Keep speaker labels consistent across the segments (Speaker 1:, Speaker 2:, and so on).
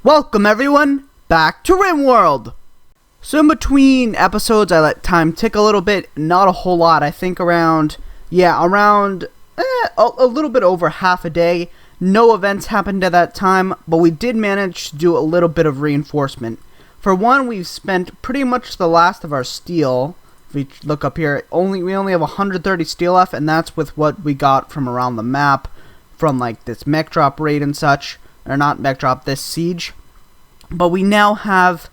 Speaker 1: Welcome everyone back to Rimworld! So in between episodes I let time tick a little bit, not a whole lot, I think around a little bit over half a day. No events happened at that time, but we did manage to do a little bit of reinforcement. For one, we've spent pretty much the last of our steel. If we look up here, we only have 130 steel left, and that's with what we got from around the map, from like this mech drop raid and such. Or not mech drop, this siege. But we now have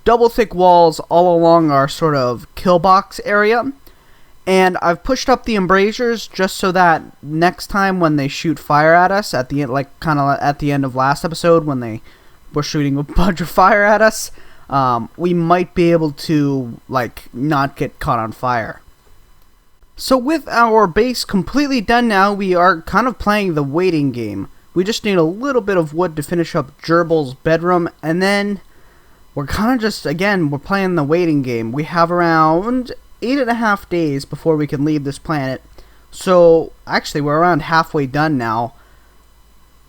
Speaker 1: double thick walls all along our sort of kill box area. And I've pushed up the embrasures just so that next time when they shoot fire at us, at the end, like kind of at the end of last episode when they were shooting a bunch of fire at us, we might be able to like not get caught on fire. So with our base completely done now, we are kind of playing the waiting game. We just need a little bit of wood to finish up Gerbil's bedroom, and then we're kind of just, again, we're playing the waiting game. We have around 8.5 days before we can leave this planet. So, actually, we're around halfway done now.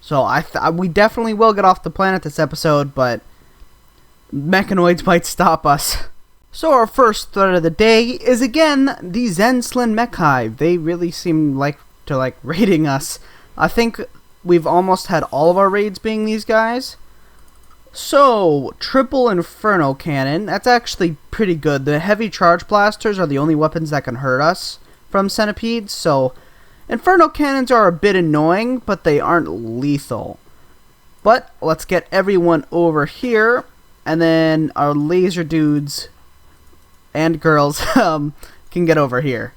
Speaker 1: So, we definitely will get off the planet this episode, but mechanoids might stop us. So, our first threat of the day is, again, the Zenslin Mech Hive. They really seem like to raiding us. I think we've almost had all of our raids being these guys. So, triple Inferno Cannon. That's actually pretty good. The heavy charge blasters are the only weapons that can hurt us from centipedes. So, Inferno Cannons are a bit annoying, but they aren't lethal. But, let's get everyone over here. And then our laser dudes and girls can get over here.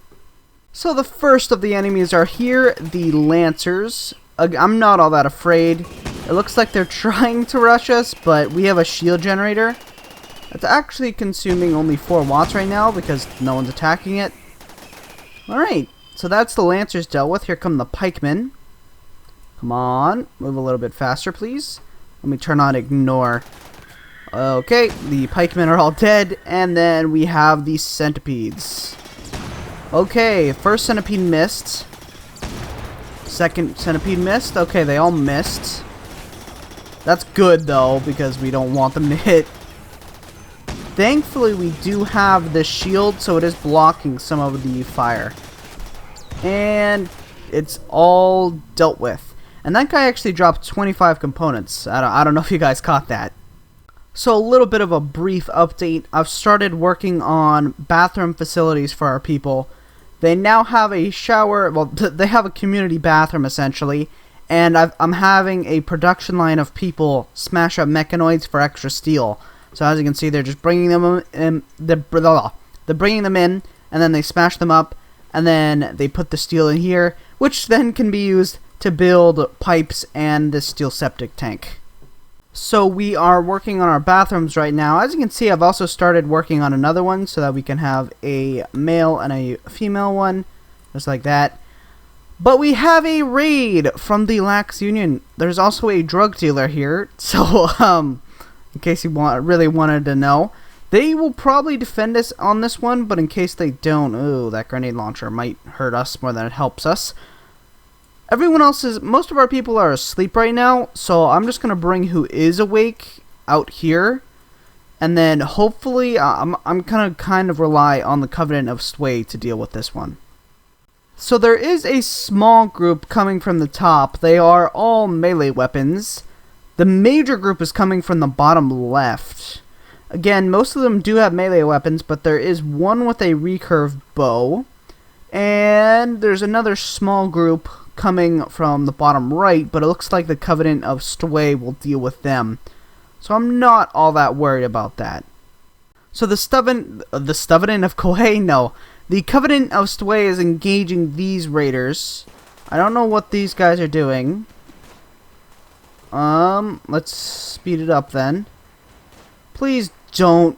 Speaker 1: So, the first of the enemies are here, the Lancers. I'm not all that afraid. It looks like they're trying to rush us, but we have a shield generator. It's actually consuming only 4 watts right now because no one's attacking it. Alright, so that's the Lancers dealt with. Here come the pikemen. Come on, move a little bit faster, please. Let me turn on ignore. Okay, the pikemen are all dead, and then we have the centipedes. Okay, first centipede missed. Second centipede missed. Okay, they all missed. That's good, though, because we don't want them to hit. Thankfully, we do have the shield, so it is blocking some of the fire. And it's all dealt with. And that guy actually dropped 25 components. I don't know if you guys caught that. So, a little bit of a brief update. I've started working on bathroom facilities for our people. They now have a shower, well, they have a community bathroom, essentially, and I'm having a production line of people smash up mechanoids for extra steel. So as you can see, they're just bringing them in, they're bringing them in, and then they smash them up, and then they put the steel in here, which then can be used to build pipes and this steel septic tank. So we are working on our bathrooms right now. As you can see, I've also started working on another one so that we can have a male and a female one, just like that. But we have a raid from the Lax Union. There's also a drug dealer here, so in case you really wanted to know. They will probably defend us on this one, but in case they don't, ooh, that grenade launcher might hurt us more than it helps us. Most of our people are asleep right now, so I'm just going to bring who is awake out here. And then hopefully, I'm going to kind of rely on the Covenant of Sway to deal with this one. So there is a small group coming from the top. They are all melee weapons. The major group is coming from the bottom left. Again, most of them do have melee weapons, but there is one with a recurve bow. And there's another small group coming from the bottom right, but it looks like the Covenant of Sway will deal with them. So I'm not all that worried about that. So the Covenant of Sway is engaging these raiders. I don't know what these guys are doing. Let's speed it up then. Please don't.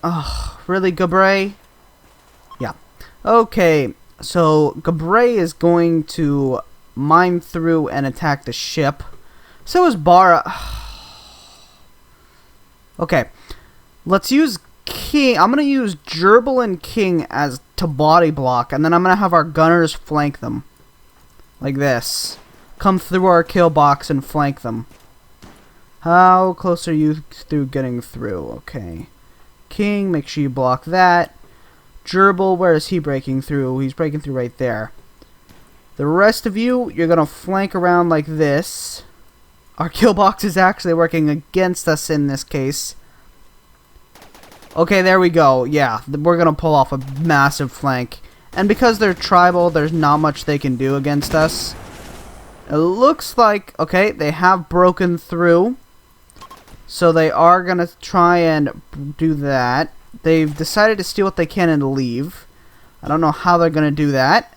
Speaker 1: Oh, really, Gabray? Yeah. Okay. So, Gabray is going to mine through and attack the ship. So is Bara. Okay. Let's use King. I'm going to use Gerbil and King as to body block. And then I'm going to have our gunners flank them. Like this. Come through our kill box and flank them. How close are you through getting through? Okay. King, make sure you block that. Gerbil, where is he breaking through? He's breaking through right there. The rest of you, you're going to flank around like this. Our kill box is actually working against us in this case. Okay, there we go. Yeah, we're going to pull off a massive flank. And because they're tribal, there's not much they can do against us. It looks like, okay, they have broken through. So they are going to try and do that. They've decided to steal what they can and leave. I don't know how they're going to do that.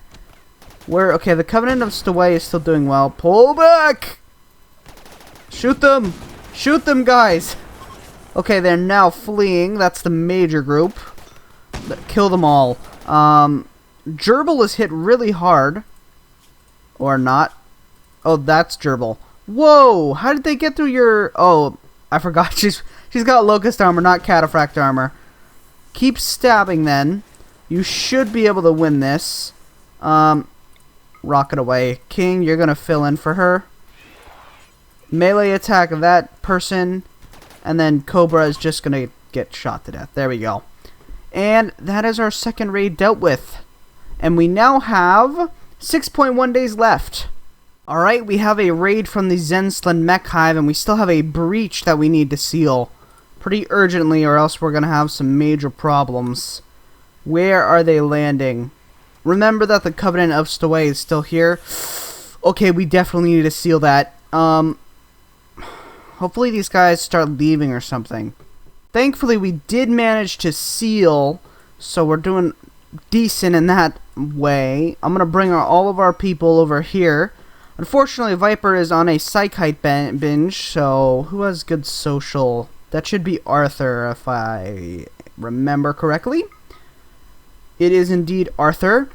Speaker 1: Okay, the Covenant of Stowaway is still doing well. Pull back! Shoot them! Shoot them, guys! Okay, they're now fleeing. That's the major group. Kill them all. Gerbil is hit really hard. Or not. Oh, that's Gerbil. Whoa! How did they get through your... Oh, I forgot. She's got Locust Armor, not Cataphract Armor. Keep stabbing then. You should be able to win this. Rocket away. King, you're going to fill in for her. Melee attack of that person. And then Cobra is just going to get shot to death. There we go. And that is our second raid dealt with. And we now have 6.1 days left. Alright, we have a raid from the Zensland Mech Hive, and we still have a breach that we need to seal pretty urgently, or else we're going to have some major problems. Where are they landing? Remember that the Covenant of Stowaway is still here. Okay, we definitely need to seal that. Hopefully these guys start leaving or something. Thankfully, we did manage to seal, so we're doing decent in that way. I'm going to bring all of our people over here. Unfortunately, Viper is on a Psychite binge, so who has good social? That should be Arthur, if I remember correctly. It is indeed Arthur.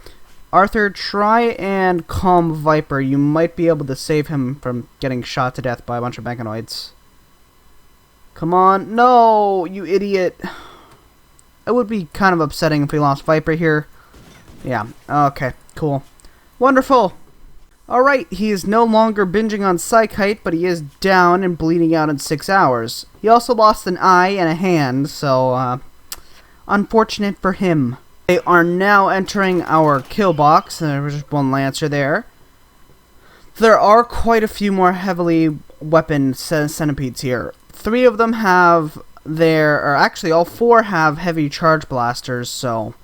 Speaker 1: Arthur, try and calm Viper. You might be able to save him from getting shot to death by a bunch of mechanoids. Come on. No, you idiot. It would be kind of upsetting if we lost Viper here. Yeah, okay, cool. Wonderful. Alright, he is no longer binging on Psychite, but he is down and bleeding out in 6 hours. He also lost an eye and a hand, so, unfortunate for him. They are now entering our kill box, and there's just one Lancer there. There are quite a few more heavily weaponed centipedes here. 3 of them have or actually all 4 have heavy charge blasters, so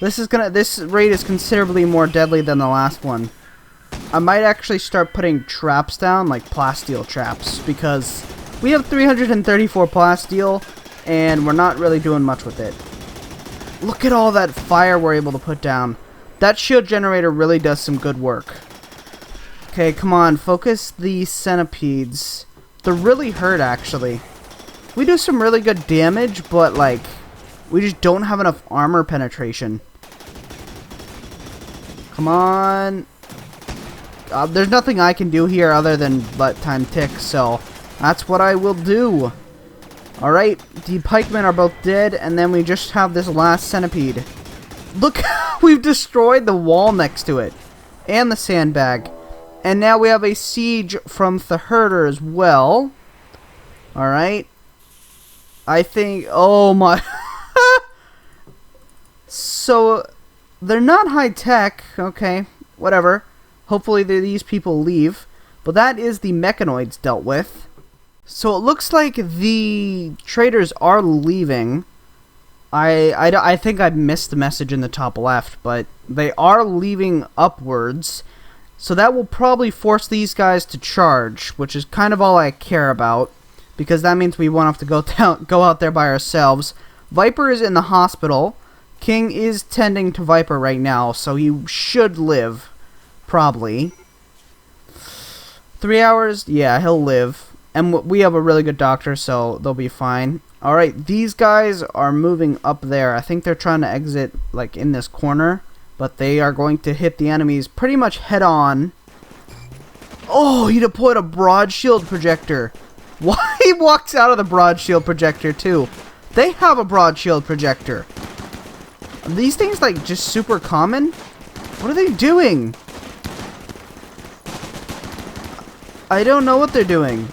Speaker 1: this raid is considerably more deadly than the last one. I might actually start putting traps down, like plasteel traps, because we have 334 plasteel, and we're not really doing much with it. Look at all that fire we're able to put down. That shield generator really does some good work. Okay, come on, focus the centipedes. They're really hurt, actually. We do some really good damage, but, like, we just don't have enough armor penetration. Come on. There's nothing I can do here other than let time tick, so that's what I will do. Alright, the pikemen are both dead, and then we just have this last centipede. Look, we've destroyed the wall next to it, and the sandbag. And now we have a siege from the herder as well. Alright. I think, oh my. So, they're not high tech, okay, whatever. Hopefully these people leave. But that is the mechanoids dealt with. So it looks like the traders are leaving. I think I missed the message in the top left, but they are leaving upwards. So that will probably force these guys to charge, which is kind of all I care about, because that means we won't have to go out there by ourselves. Viper is in the hospital. King is tending to Viper right now, so he should live. Probably. 3 hours? Yeah, he'll live. And we have a really good doctor, so they'll be fine. Alright, these guys are moving up there. I think they're trying to exit, like, in this corner. But they are going to hit the enemies pretty much head on. Oh, he deployed a broad shield projector. Why? He walks out of the broad shield projector, too. They have a broad shield projector. Are these things, like, just super common? What are they doing? I don't know what they're doing.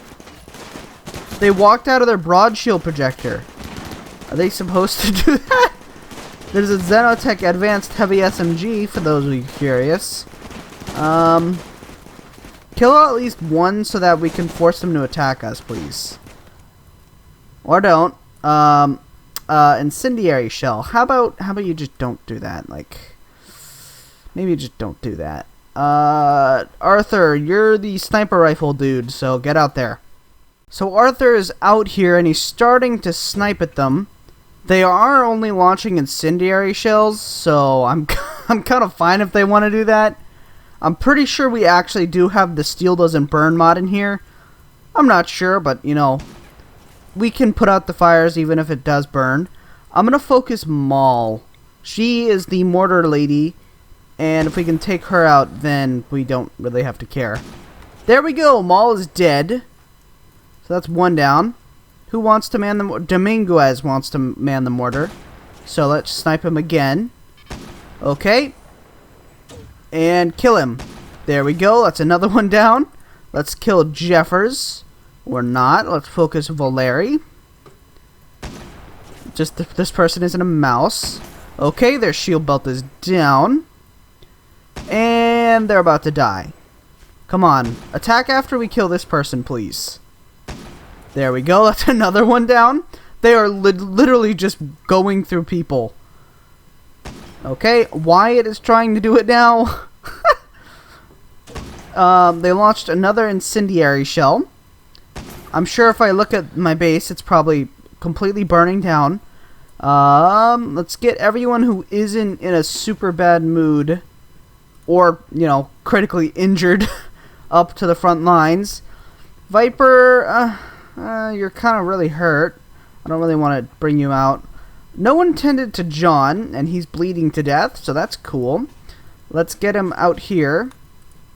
Speaker 1: They walked out of their broad shield projector. Are they supposed to do that? There's a Xenotech Advanced Heavy SMG, for those of you curious. Kill at least one so that we can force them to attack us, please. Or don't. Incendiary shell. How about you just don't do that? Like, maybe just don't do that. Arthur, you're the sniper rifle dude, so get out there. So Arthur is out here and he's starting to snipe at them. They are only launching incendiary shells, so I'm kind of fine if they want to do that. I'm pretty sure we actually do have the steel doesn't burn mod in here. I'm not sure, but you know, we can put out the fires even if it does burn. I'm going to focus Maul. She is the mortar lady, and if we can take her out, then we don't really have to care. There we go, Maul is dead. So that's one down. Who wants to man the... Dominguez wants to man the mortar. So let's snipe him again. Okay. And kill him. There we go. That's another one down. Let's kill Jeffers. Or not. Let's focus Valeri. Just this person isn't a mouse. Okay, their shield belt is down. And they're about to die. Come on. Attack after we kill this person, please. There we go. That's another one down. They are literally just going through people. Okay, Wyatt is trying to do it now. They launched another incendiary shell. I'm sure if I look at my base, it's probably completely burning down. Let's get everyone who isn't in a super bad mood or, you know, critically injured up to the front lines. Viper, you're kind of really hurt. I don't really want to bring you out. No one tended to John, and he's bleeding to death, so that's cool. Let's get him out here.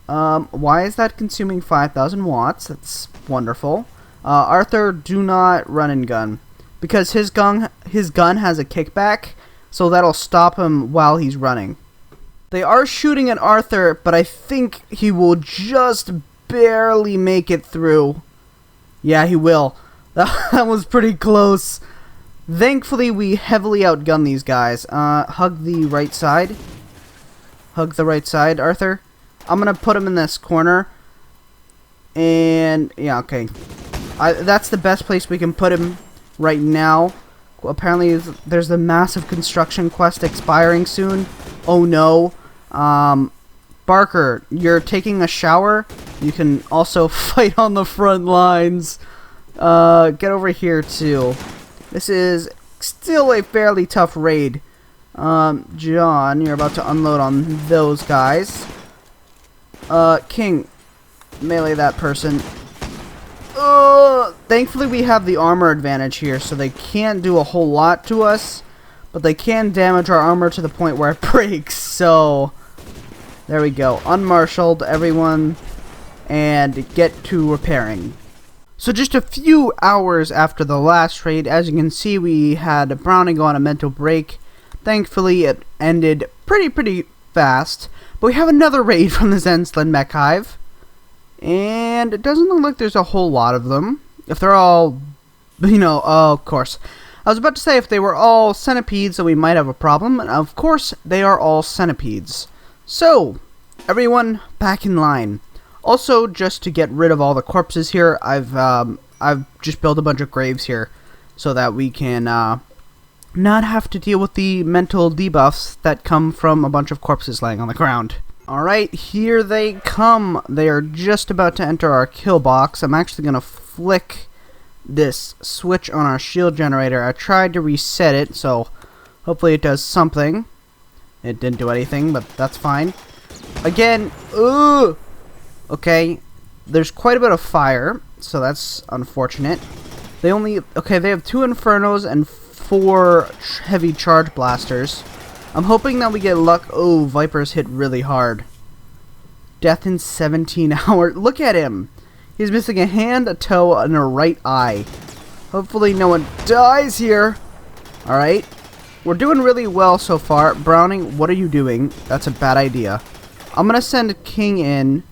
Speaker 1: Why is that consuming 5,000 watts? That's wonderful. Arthur, do not run and gun. Because his gun has a kickback, so that'll stop him while he's running. They are shooting at Arthur, but I think he will just barely make it through. Yeah, he will. That was pretty close. Thankfully, we heavily outgunned these guys. Hug the right side. Hug the right side, Arthur. I'm going to put him in this corner. And, yeah, okay. That's the best place we can put him right now. Apparently, there's the massive construction quest expiring soon. Oh, no. Barker, you're taking a shower. You can also fight on the front lines. Get over here, too. This is still a fairly tough raid. John, you're about to unload on those guys. King, melee that person. Thankfully we have the armor advantage here, so they can't do a whole lot to us. But they can damage our armor to the point where it breaks, so... There we go. Unmarshaled, everyone. And get to repairing. So just a few hours after the last raid, as you can see, we had Browning go on a mental break. Thankfully, it ended pretty fast. But we have another raid from the Zensland Mech Hive. And it doesn't look like there's a whole lot of them. If they're all, you know, of course. I was about to say if they were all centipedes, then we might have a problem. And of course, they are all centipedes. So, everyone back in line. Also, just to get rid of all the corpses here, I've just built a bunch of graves here so that we can not have to deal with the mental debuffs that come from a bunch of corpses laying on the ground. Alright, here they come. They are just about to enter our kill box. I'm actually going to flick this switch on our shield generator. I tried to reset it, so hopefully it does something. It didn't do anything, but that's fine. Again, okay, there's quite a bit of fire, so that's unfortunate. They have 2 Infernos and 4 heavy charge blasters. I'm hoping that we get luck. Oh, Viper's hit really hard. Death in 17 hours. Look at him. He's missing a hand, a toe, and a right eye. Hopefully no one dies here. Alright. We're doing really well so far. Browning, what are you doing? That's a bad idea. I'm going to send King in.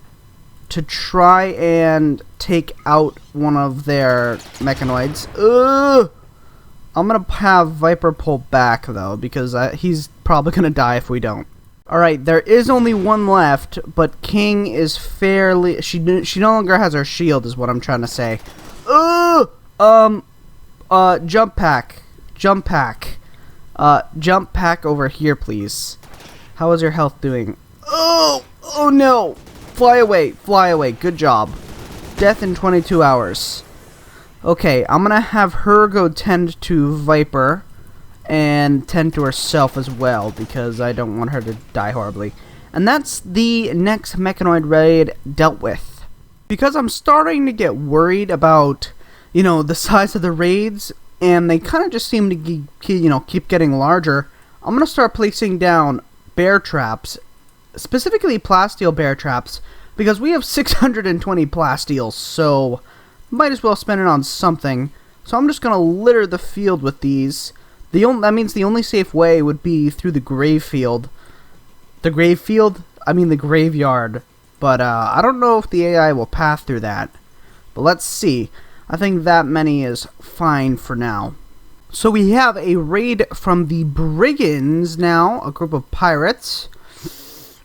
Speaker 1: to try and take out one of their mechanoids. Ugh! I'm gonna have Viper pull back though, because he's probably gonna die if we don't. Alright, there is only one left, but King is fairly... She no longer has her shield, is what I'm trying to say. Ugh! Jump pack. Jump pack. Jump pack over here, please. How is your health doing? Oh! Oh no! Fly away, fly away. Good job. Death in 22 hours. Okay, I'm gonna have her go tend to Viper and tend to herself as well, because I don't want her to die horribly. And that's the next mechanoid raid dealt with. Because I'm starting to get worried about, you know, the size of the raids, and they kind of just seem to keep getting larger, I'm gonna start placing down bear traps, specifically plasteel bear traps, because we have 620 plasteels, so might as well spend it on something. So I'm just gonna litter the field with these. That means the only safe way would be through the grave field. The grave field? I mean the graveyard. But I don't know if the AI will path through that. But let's see. I think that many is fine for now. So we have a raid from the Brigands now, a group of pirates.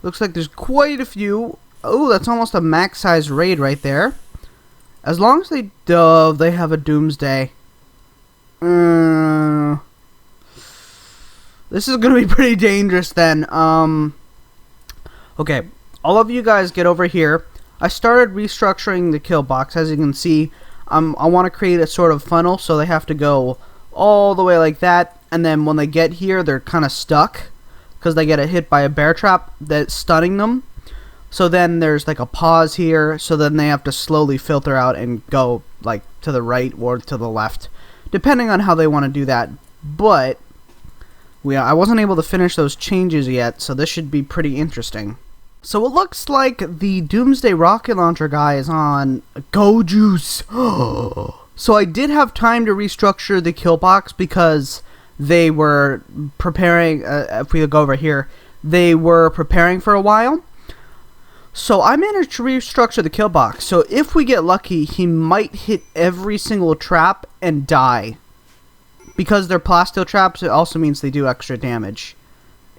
Speaker 1: Looks like there's quite a few. Oh, that's almost a max size raid right there. As long as they have a doomsday. This is gonna be pretty dangerous then. Okay, all of you guys get over here. I started restructuring the kill box. As you can see, I want to create a sort of funnel, so they have to go all the way like that, and then when they get here, they're kind of stuck because they get hit by a bear trap that's stunning them. So then there's like a pause here, so then they have to slowly filter out and go like to the right or to the left, depending on how they want to do that. But I wasn't able to finish those changes yet, so this should be pretty interesting. So it looks like the Doomsday Rocket Launcher guy is on Go Juice. So I did have time to restructure the kill box because they were preparing, if we go over here, they were preparing for a while. So I managed to restructure the kill box. So if we get lucky, he might hit every single trap and die. Because they're plasteel traps, it also means they do extra damage.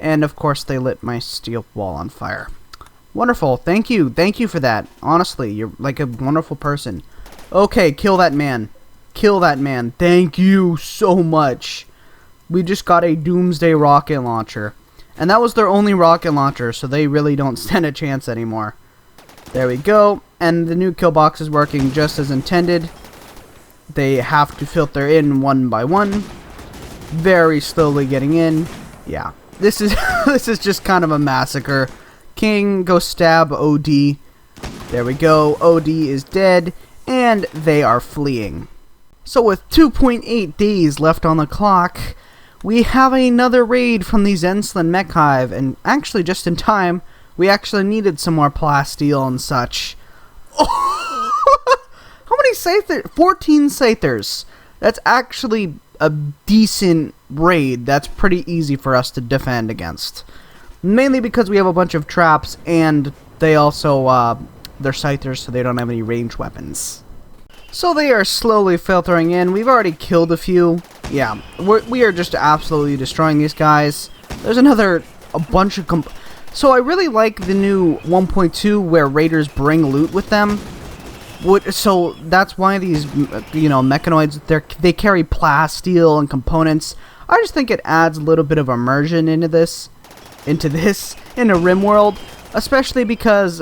Speaker 1: And of course, they lit my steel wall on fire. Wonderful. Thank you. Thank you for that. Honestly, you're like a wonderful person. Okay, kill that man. Kill that man. Thank you so much. We just got a Doomsday Rocket Launcher. And that was their only rocket launcher, so they really don't stand a chance anymore. There we go. And the new kill box is working just as intended. They have to filter in one by one. Very slowly getting in. Yeah. This is this is just kind of a massacre. King, go stab OD. There we go. OD is dead. And they are fleeing. So with 2.8 days left on the clock, we have another raid from the Zensland Mech Hive, and actually just in time, we actually needed some more plasteel and such. Oh, how many Scythers? 14 Scythers. That's actually a decent raid. That's pretty easy for us to defend against. Mainly because we have a bunch of traps, and they also, they're Scythers, so they don't have any ranged weapons. So they are slowly filtering in. We've already killed a few. Yeah, we are just absolutely destroying these guys. There's a bunch of... So I really like the new 1.2 where raiders bring loot with them. So that's why these, you know, mechanoids, they carry plasteel and components. I just think it adds a little bit of immersion into Rimworld. Especially because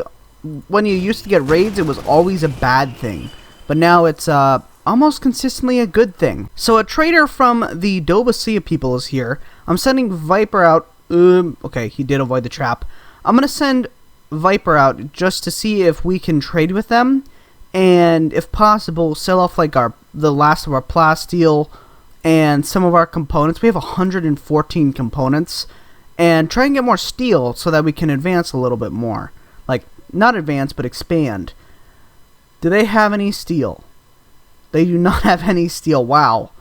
Speaker 1: when you used to get raids, it was always a bad thing. But now it's almost consistently a good thing. So a trader from the Dobasia people is here. I'm sending Viper out. Okay, he did avoid the trap. I'm going to send Viper out just to see if we can trade with them. And if possible, sell off like the last of our plasteel and some of our components. We have 114 components. And try and get more steel so that we can advance a little bit more. Like, not advance, but expand. Do they have any steel? They do not have any steel. Wow.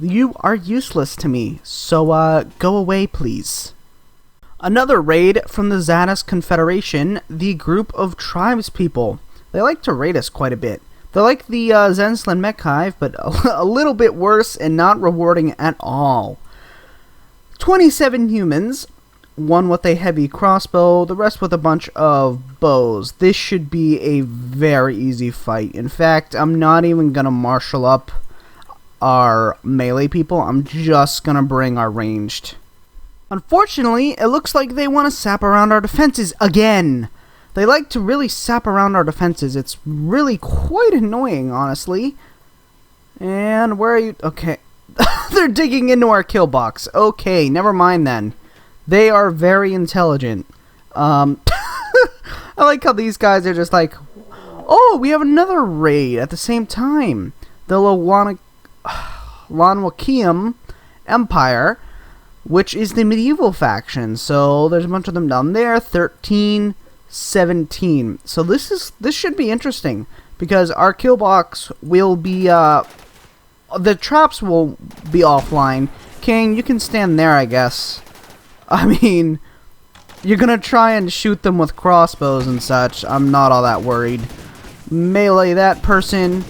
Speaker 1: You are useless to me. So, go away, please. Another raid from the Zadis Confederation, the group of tribespeople. They like to raid us quite a bit. They're like the Zensland Mech Hive, but a little bit worse and not rewarding at all. 27 humans, one with a heavy crossbow, the rest with a bunch of bows. This should be a very easy fight. In fact, I'm not even going to marshal up our melee people. I'm just going to bring our ranged. Unfortunately, it looks like they want to sap around our defenses again. They like to really sap around our defenses. It's really quite annoying, honestly. And where are you? Okay. They're digging into our kill box. Okay, never mind then. They are very intelligent. I like how these guys are just like, oh, we have another raid at the same time. The Lanwakium Empire, which is the medieval faction. So there's a bunch of them down there. 13, 17. So this should be interesting because our kill box will be the traps will be offline. King, you can stand there, I guess. I mean, you're gonna try and shoot them with crossbows and such. I'm not all that worried. Melee that person.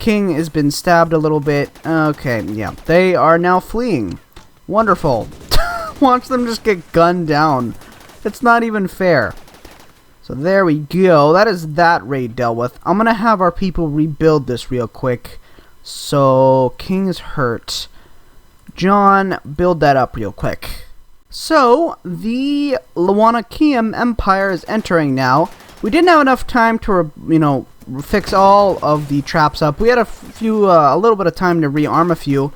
Speaker 1: King has been stabbed a little bit. Okay, yeah. They are now fleeing. Wonderful. Watch them just get gunned down. It's not even fair. So there we go. That is that raid dealt with. I'm gonna have our people rebuild this real quick. So, King is hurt. John, build that up real quick. So, the Lawanakium Empire is entering now. We didn't have enough time to, fix all of the traps up. We had a little bit of time to rearm a few.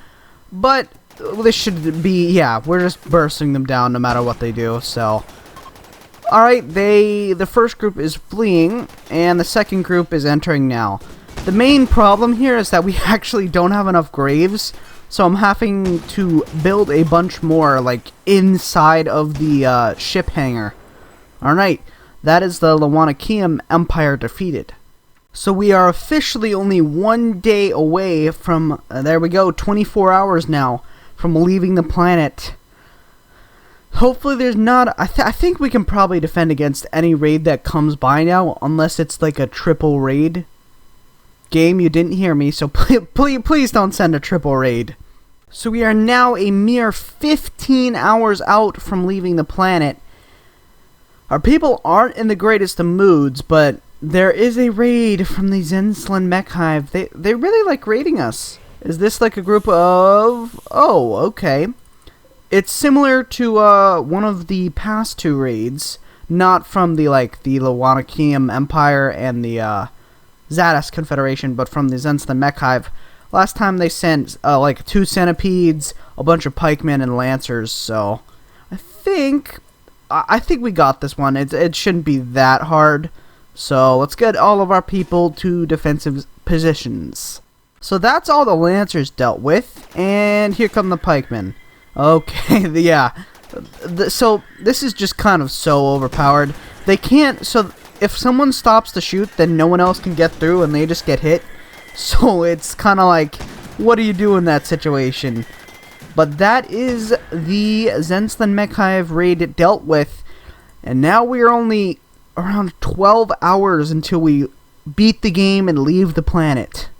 Speaker 1: But, this should be, yeah, we're just bursting them down no matter what they do, so. Alright, the first group is fleeing, and the second group is entering now. The main problem here is that we actually don't have enough graves, so I'm having to build a bunch more, like, inside of the ship hangar. Alright, that is the Lawanakium Empire defeated. So we are officially only 1 day away from, there we go, 24 hours now, from leaving the planet. Hopefully there's not, I think we can probably defend against any raid that comes by now, unless it's like a triple raid. Game, you didn't hear me, so please don't send a triple raid. So we are now a mere 15 hours out from leaving the planet. Our people aren't in the greatest of moods, but there is a raid from the Zensland Mech Hive. They really like raiding us. Is this like a group of... Oh, okay. It's similar to one of the past two raids. Not from the Lawanakium Empire and the Zadis Confederation, but from the Zensland Mech Hive. Last time they sent, 2 centipedes, a bunch of pikemen, and lancers, so... I think we got this one. It shouldn't be that hard. So, let's get all of our people to defensive positions. So, that's all the lancers dealt with, and here come the pikemen. Okay, yeah. So, this is just kind of so overpowered. They can't, so... If someone stops to shoot, then no one else can get through and they just get hit. So it's kind of like, what do you do in that situation? But that is the Zensland Mech Hive raid dealt with. And now we are only around 12 hours until we beat the game and leave the planet.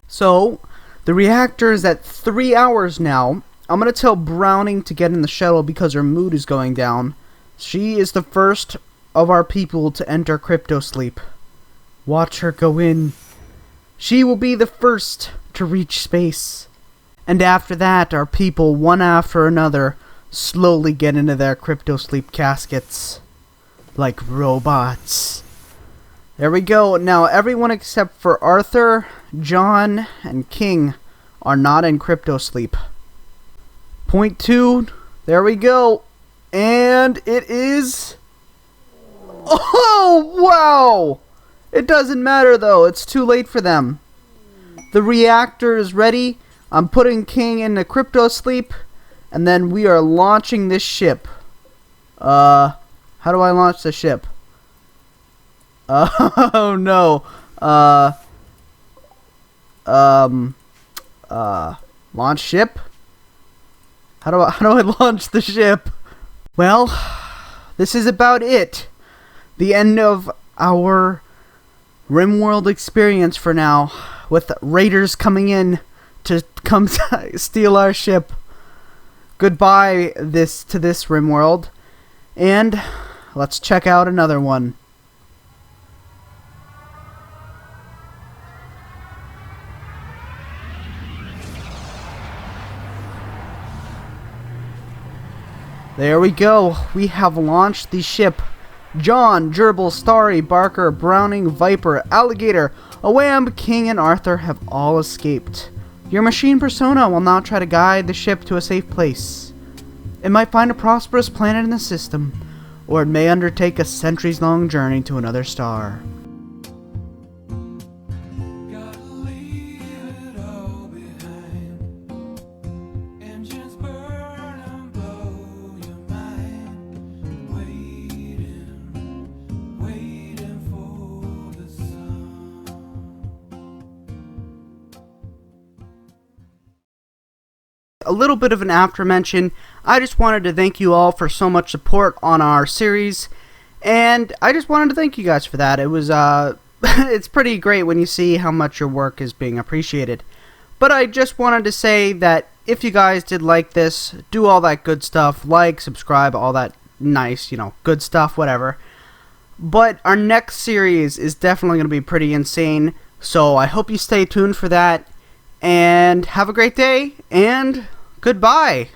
Speaker 1: So, the reactor is at 3 hours now. I'm going to tell Browning to get in the shuttle because her mood is going down. She is the first of our people to enter crypto sleep. Watch her go in. She will be the first to reach space. And after that, our people, one after another, slowly get into their crypto sleep caskets. Like robots. There we go. Now, everyone except for Arthur, John, and King are not in crypto sleep. Point 2. There we go. And it is... Oh, wow! It doesn't matter, though. It's too late for them. The reactor is ready. I'm putting King into crypto sleep. And then we are launching this ship. How do I launch the ship? Oh, no. Launch ship? How do I launch the ship? Well, this is about it. The end of our Rimworld experience for now, with raiders coming in to come steal our ship. Goodbye to this Rimworld, and let's check out another one. There we go. We have launched the ship. John, Gerbil, Starry, Barker, Browning, Viper, Alligator, Awam, King, and Arthur have all escaped. Your machine persona will now try to guide the ship to a safe place. It might find a prosperous planet in the system, or it may undertake a centuries-long journey to another star. A little bit of an after mention. I just wanted to thank you all for so much support on our series, and I just wanted to thank you guys for that. It was it's pretty great when you see how much your work is being appreciated. But I just wanted to say that if you guys did like this, do all that good stuff, like, subscribe, all that nice, good stuff, whatever. But our next series is definitely going to be pretty insane, so I hope you stay tuned for that. And have a great day, and goodbye.